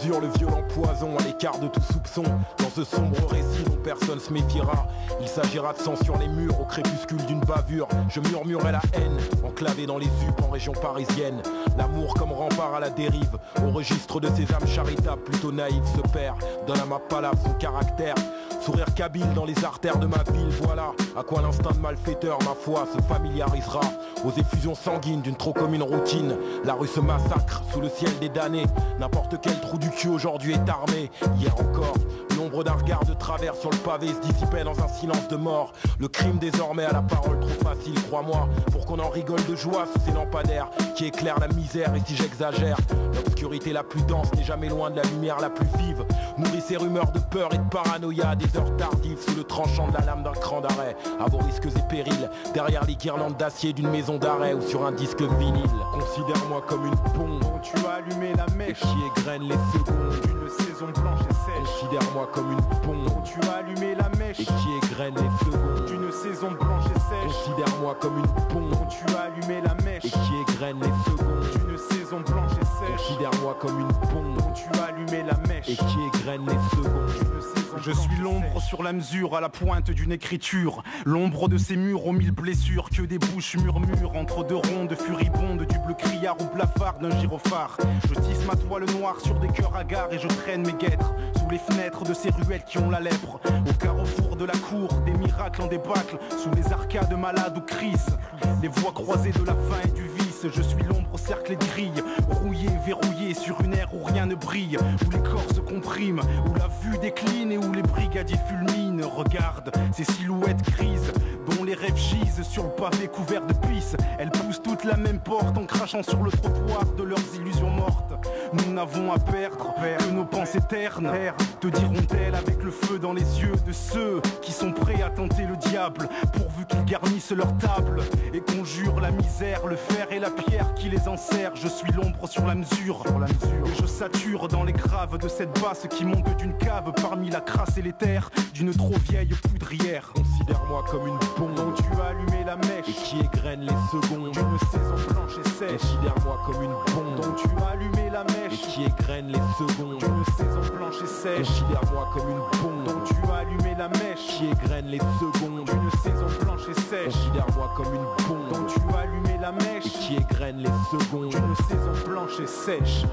mesure le violent poison à l'écart de tout soupçon. Dans ce sombre récit dont personne se méfiera, il s'agira de sang sur les murs au crépuscule d'une bavure. Je murmurais la haine, enclavé dans les UP en région parisienne. L'amour comme rempart à la dérive, au registre de ces âmes charitables plutôt naïves se perd. Donne à ma palabre son caractère, sourire kabyle dans les artères de ma ville. Voilà à quoi l'instinct de malfaiteur, ma foi, se familiarisera. Aux effusions sanguines d'une trop commune routine, la rue se massacre sous le ciel des damnés. N'importe quel trou du cul aujourd'hui est armé. Hier encore, l'ombre d'un regard de travers sur le pavé se dissipait dans un silence de mort. Le crime désormais a la parole trop facile, crois-moi, pour qu'on en rigole de joie sous ces lampadaires qui éclairent la misère. Et si j'exagère, l'obscurité la plus dense n'est jamais loin de la lumière la plus vive. Nourrit ces rumeurs de peur et de paranoïa à des heures tardives sous le tranchant de la lame d'un cran d'arrêt. À vos risques et périls, derrière les guirlandes d'acier d'une maison d'arrêt ou sur un disque vinyle. Considère-moi comme une bombe dont tu as allumé la mèche qui égrène les secondes d'une saison blanche et sèche. Considère-moi comme une bombe dont tu as allumé la mèche et qui égrène les secondes d'une saison blanche et sèche. Considère-moi comme une bombe dont tu as allumé la mèche et qui égrène les secondes d'une saison blanche et sèche. Considère-moi comme une bombe dont tu as allumé la mèche et qui égrène les secondes d'une saison. Je suis l'ombre sur la mesure, à la pointe d'une écriture. L'ombre de ces murs aux mille blessures, que des bouches murmurent entre deux rondes furibondes, du bleu criard ou blafard d'un gyrophare. Je tisse ma toile noire sur des cœurs hagards et je traîne mes guêtres sous les fenêtres de ces ruelles qui ont la lèpre. Au carrefour de la cour, des miracles en débâcle, sous les arcades malades ou crises. Les voies croisées de la faim et du vice, je suis l'ombre au cercle de grilles, rouillé, verrouillé sur une ère où rien ne brille, où les corps se compriment, où la vue décline et où les brigadiers fulminent. Regarde ces silhouettes grises dont les rêves gisent sur le pavé couvert de pisse. Elles poussent toutes la même porte en crachant sur le trottoir de leurs illusions mortes. Nous n'avons à perdre que nos pensées ternes, te diront-elles avec le feu dans les yeux de ceux qui sont prêts à tenter le diable, pourvu qu'ils garnissent leur table et conjurent la misère, le fer et la pierre qui les enserrent. Je suis l'ombre sur la mesure, et je sature dans les graves de cette basse qui monte d'une cave parmi la crasse et les terres d'une trop vieille poudrière. Considère-moi comme une bombe dont tu as allumé la mèche et qui égrène les secondes d'une saison blanche et sèche. Considère-moi comme une bombe dont tu as allumé la mèche et qui égrène les secondes d'une saison blanche et sèche. Considère-moi comme une bombe dont tu as allumé la mèche qui égrène les secondes d'une saison blanche et sèche. Considère-moi comme une bombe dont tu as allumé la mèche et qui égrène les secondes d'une saison blanche et sèche.